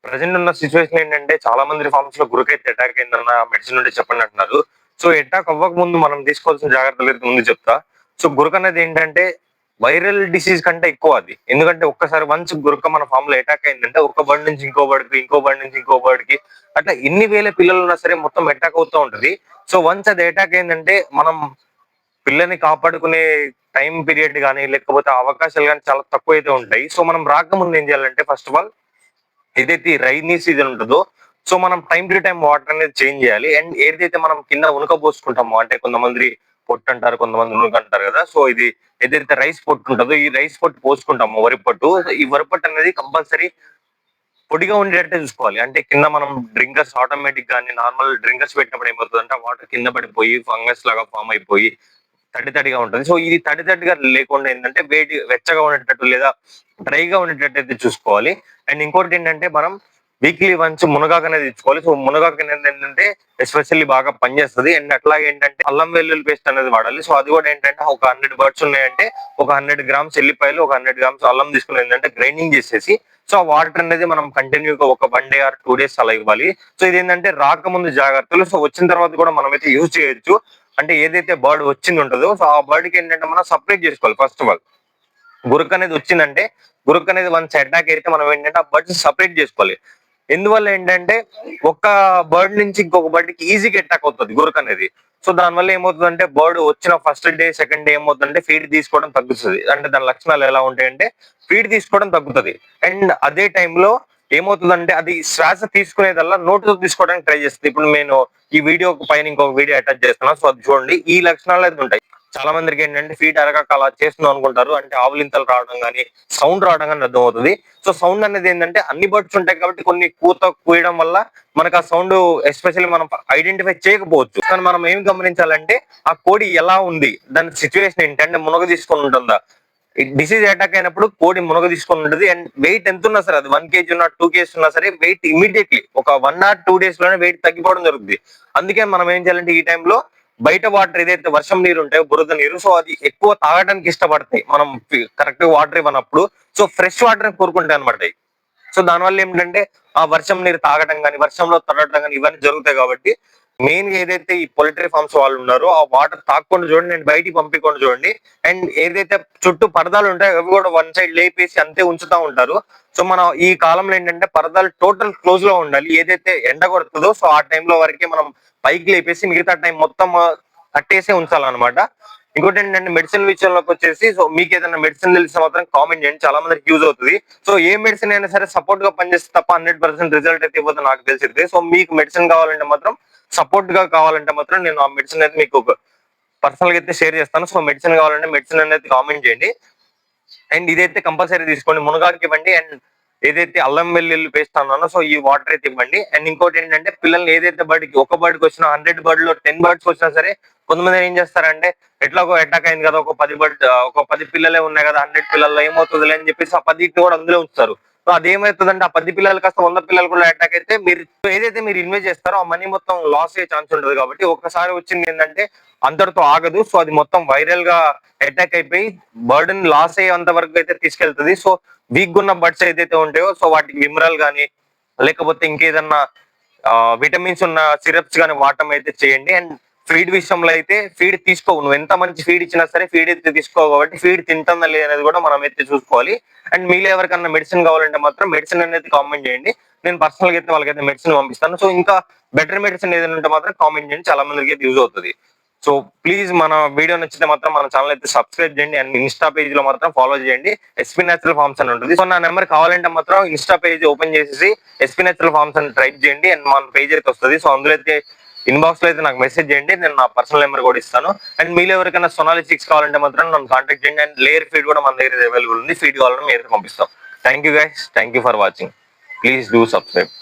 Present ఉన్న situation ఏంటంటే చాలా మంది ఫార్మ్స్ లో గురకైతే అటాక్ అయిందన్న మెడిసిన్ ఉంటే చెప్పండి అంటున్నారు. సో అటాక్ అవ్వక ముందు మనం తీసుకోవాల్సిన జాగ్రత్తలు అయితే ముందు చెప్తా. సో గురక అనేది ఏంటంటే వైరల్ డిసీజ్ కంటే ఎక్కువ అది. ఎందుకంటే ఒక్కసారి వన్స్ గురక మన ఫామ్ లో అటాక్ అయిందంటే ఒక బర్డ్ నుంచి ఇంకో బర్డ్కి, ఇంకో బర్డ్ నుంచి ఇంకో బర్డ్కి అట్లా ఎన్ని వేల పిల్లలు ఉన్నా సరే మొత్తం అటాక్ అవుతూ ఉంటది. సో వన్స్ అది అటాక్ అయిందంటే మనం పిల్లని కాపాడుకునే టైం పీరియడ్ కానీ లేకపోతే అవకాశాలు కానీ చాలా తక్కువ అయితే ఉంటాయి. సో మనం రాకముందు ఏం చేయాలంటే ఫస్ట్ ఆఫ్ ఆల్ ఏదైతే రైనీ సీజన్ ఉంటుందో సో మనం టైం టు టైం వాటర్ అనేది చేంజ్ చేయాలి. అండ్ ఏదైతే మనం కింద ఉనక పోసుకుంటామో అంటే కొంతమంది పొట్టు అంటారు, కొంతమంది ఉనక అంటారు కదా. సో ఇది ఏదైతే రైస్ పొట్టు ఉంటుందో ఈ రైస్ పొట్టు పోసుకుంటాము వరి పొట్టు. ఈ వరి పొట్టు అనేది కంపల్సరీ పొడిగా ఉండేటట్టే చూసుకోవాలి. అంటే కింద మనం డ్రింకర్స్ ఆటోమేటిక్ గానీ నార్మల్ డ్రింకర్స్ పెట్టినప్పుడు ఏమవుతుందంటే వాటర్ కింద పడిపోయి ఫంగస్ లాగా ఫామ్ అయిపోయి తడి తడిగా ఉంటుంది. సో ఇది తడి తడిగా లేకుండా ఏంటంటే వేడి వెచ్చగా ఉండేటట్టు లేదా డ్రైగా ఉండేటట్టు అయితే చూసుకోవాలి. అండ్ ఇంకోటి ఏంటంటే మనం వీక్లీ వన్స్ మునగాకు అనేది ఇచ్చుకోవాలి. సో మునగాకు అనేది ఏంటంటే ఎస్పెషల్లీ బాగా పనిచేస్తుంది. అండ్ అట్లాగే ఏంటంటే అల్లం వెల్లుల్లి పేస్ట్ అనేది వాడాలి. సో అది కూడా ఏంటంటే ఒక 100 బర్డ్స్ ఉన్నాయంటే ఒక 100 గ్రామ్స్ ఎల్లిపాయలు, ఒక 100 గ్రామ్స్ అల్లం తీసుకుని ఏంటంటే గ్రైండింగ్ చేసేసి సో ఆ వాటర్ అనేది మనం కంటిన్యూగా ఒక 1 డే ఆర్ 2 డేస్ అలా ఇవ్వాలి. సో ఇది ఏంటంటే రాకముందు జాగ్రత్తలు. సో వచ్చిన తర్వాత కూడా మనం అయితే యూజ్ చేయొచ్చు. అంటే ఏదైతే బర్డ్ వచ్చింది ఉంటుందో సో ఆ బర్డ్ కి ఏంటంటే మనం సపరేట్ చేసుకోవాలి. ఫస్ట్ ఆఫ్ ఆల్ గురక అనేది వచ్చిందంటే గురక అనేది వన్స్ అటాక్ అయితే మనం ఏంటంటే ఆ బర్డ్స్ సపరేట్ చేసుకోవాలి. ఎందువల్ల ఏంటంటే ఒక బర్డ్ నుంచి ఇంకొక బర్డ్ కి ఈజీగా అటాక్ అవుతుంది గురక అనేది. సో దానివల్ల ఏమవుతుందంటే బర్డ్ వచ్చిన ఫస్ట్ డే సెకండ్ డే ఏమవుతుందంటే ఫీడ్ తీసుకోవడం తగ్గుతుంది. అంటే దాని లక్షణాలు ఎలా ఉంటాయంటే ఫీడ్ తీసుకోవడం తగ్గుతుంది. అండ్ అదే టైంలో ఏమవుతుందంటే అది శ్వాస తీసుకునేదల్లా నోటితో తీసుకోవడానికి ట్రై చేస్తుంది. ఇప్పుడు నేను ఈ వీడియో పైన ఇంకొక వీడియో అటాచ్ చేస్తున్నాను. సో అది చూడండి. ఈ లక్షణాలు అయితే ఉంటాయి. చాలా మందికి ఏంటంటే ఫీడ్ అరగక అలా చేస్తున్నాం అనుకుంటారు. అంటే ఆవులింతలు రావడం కానీ సౌండ్ రావడం కానీ అర్థం అవుతుంది. సో సౌండ్ అనేది ఏంటంటే అన్ని బర్డ్స్ ఉంటాయి కాబట్టి కొన్ని కూయడం వల్ల మనకు ఆ సౌండ్ ఎస్పెషల్లీ మనం ఐడెంటిఫై చేయకపోవచ్చు. కానీ మనం ఏం గమనించాలంటే ఆ కోడి ఎలా ఉంది, దాని సిచ్యువేషన్ ఏంటంటే మునగ తీసుకొని ఉంటుందా, డిసీజ్ అటాక్ అయినప్పుడు కోడి మునగ తీసుకొని ఉంటుంది. అండ్ వెయిట్ ఎంత ఉన్నా సరే అది 1 kg ఉన్నా 2 kg ఉన్నా సరే వెయిట్ ఇమీడియట్లీ ఒక 1 or 2 days లోనే వెయిట్ తగ్గిపోవడం జరుగుతుంది. అందుకే మనం ఏం చేయాలంటే ఈ టైంలో బయట వాటర్ ఏదైతే వర్షం నీరు ఉంటాయో బురద నీరు సో అది ఎక్కువ తాగడానికి ఇష్టపడతాయి మనం కరెక్ట్ వాటర్ ఇవ్వనప్పుడు. సో ఫ్రెష్ వాటర్ కోరుకుంటాయి అనమాట. సో దానివల్ల ఏంటంటే ఆ వర్షం నీరు తాగడం కానీ వర్షంలో తడటం కానీ ఇవన్నీ జరుగుతాయి. కాబట్టి మెయిన్ గా ఏదైతే ఈ పొలిటరీ ఫార్మ్స్ వాళ్ళు ఉన్నారో ఆ వాటర్ తాకుండా చూడండి, నేను బయటికి పంపించకుండా చూడండి. అండ్ ఏదైతే చుట్టూ పరదాలు ఉంటాయో అవి కూడా వన్ సైడ్ లేపేసి అంతే ఉంచుతా ఉంటారు. సో మనం ఈ కాలంలో ఏంటంటే పరదాలు టోటల్ క్లోజ్ లో ఉండాలి. ఏదైతే ఎండ కొడుతుందో సో ఆ టైంలో వరకే మనం పైకి లేపేసి మిగతా టైం మొత్తం కట్టేసే ఉంచాలన్నమాట. ఇంకోటి ఏంటంటే మెడిసిన్ విషయంలోకి వచ్చేసి సో మీకు ఏదైనా మెడిసిన్ తెలిస్తే మాత్రం కామెంట్ చేయండి, చాలా మందికి యూజ్ అవుతుంది. సో ఏ మెడిసిన్ అయినా సరే సపోర్ట్ గా పనిచేస్తే తప్ప 100% రిజల్ట్ అయితే ఇవ్వదు నాకు తెలిసింది. సో మీకు మెడిసిన్ కావాలంటే మాత్రం సపోర్ట్ గా కావాలంటే మాత్రం నేను ఆ మెడిసిన్ అయితే మీకు పర్సనల్ గా అయితే షేర్ చేస్తాను. సో మెడిసిన్ కావాలంటే మెడిసిన్ అనేది కామెంట్ చేయండి. అండ్ ఇదైతే కంపల్సరీ తీసుకోండి, మునగాకు ఇవ్వండి. అండ్ ఏదైతే అల్లం వెల్లుల్లి పేస్ట్ అన్నానో సో ఈ వాటర్ అయితే ఇవ్వండి. అండ్ ఇంకోటి ఏంటంటే పిల్లల్ని ఏదైతే బర్డ్కి ఒక బర్డ్కి వచ్చినా 100 బర్డ్ లో 10 బర్డ్స్ వచ్చినా సరే కొంతమంది ఏం చేస్తారంటే ఎట్లాగో అటాక్ అయింది కదా ఒక 10 పిల్లలే ఉన్నాయి కదా 100 పిల్లల్లో ఏమవుతుంది అని చెప్పేసి ఆ 10 కూడా అందులో ఉంచుతారు. సో అదేమవుతుందంటే ఆ 10 పిల్లలు కాస్త 100 పిల్లలు కూడా అటాక్ అయితే మీరు ఏదైతే మీరు ఇన్వెస్ట్ చేస్తారో ఆ మనీ మొత్తం లాస్ అయ్యే ఛాన్స్ ఉంటుంది. కాబట్టి ఒక్కసారి వచ్చింది ఏంటంటే అందరితో ఆగదు. సో అది మొత్తం వైరల్ గా అటాక్ అయిపోయి బర్డ్ లాస్ అయ్యేంత వరకు అయితే తీసుకెళ్తుంది. సో వీక్ ఉన్న బర్డ్స్ ఏదైతే ఉంటాయో సో వాటికి విమరల్ కానీ లేకపోతే ఇంకేదన్నా విటమిన్స్ ఉన్న సిరప్స్ కానీ వాడటం అయితే చేయండి. అండ్ ఫీడ్ విషయంలో అయితే ఫీడ్ తీసుకోవు, నువ్వు ఎంత మంచి ఫీడ్ ఇచ్చినా సరే ఫీడ్ అయితే తీసుకోవు. కాబట్టి ఫీడ్ తింటుందా లేదనేది కూడా మనం అయితే చూసుకోవాలి. అండ్ మీలో ఎవరికన్నా మెడిసిన్ కావాలంటే మాత్రం మెడిసిన్ అనేది కామెంట్ చేయండి, నేను పర్సనల్ గా అయితే వాళ్ళకైతే మెడిసిన్ పంపిస్తాను. సో ఇంకా బెటర్ మెడిసిన్ ఏదైనా ఉంటే మాత్రం కామెంట్ చేయండి, చాలా మందికి అయితే యూజ్ అవుతుంది. సో ప్లీజ్ మన వీడియో నచ్చితే మాత్రం మన ఛానల్ అయితే సబ్స్క్రైబ్ చేయండి. అండ్ ఇన్స్టా పేజ్ లో మాత్రం ఫాలో చేయండి, ఎస్పీ నేచురల్ ఫార్మ్స్ అని ఉంటుంది. సో నా నెంబర్ కావాలంటే మాత్రం ఇన్స్టా పేజ్ ఓపెన్ చేసేసి ఎస్పీ నేచురల్ ఫార్మ్స్ అని టైప్ చేయండి. అండ్ మన పేజ్ అయితే వస్తుంది. సో అందులో అయితే ఇన్బాక్స్ లో అయితే నాకు మెసేజ్ చేయండి, నేను నా పర్సనల్ నెంబర్ కూడా ఇస్తాను. అండ్ మీలో ఎవరికైనా సొనాలి చిక్స్ కావాలంటే మాత్రం నన్ను కాంటాక్ట్ చేయండి. అండ్ లేయర్ ఫీడ్ కూడా మన దగ్గర అవైలబుల్ ఉంది, ఫీడ్ కావాలని మీరు పంపిస్తాం. Thank you guys, thank you for watching. Please do subscribe.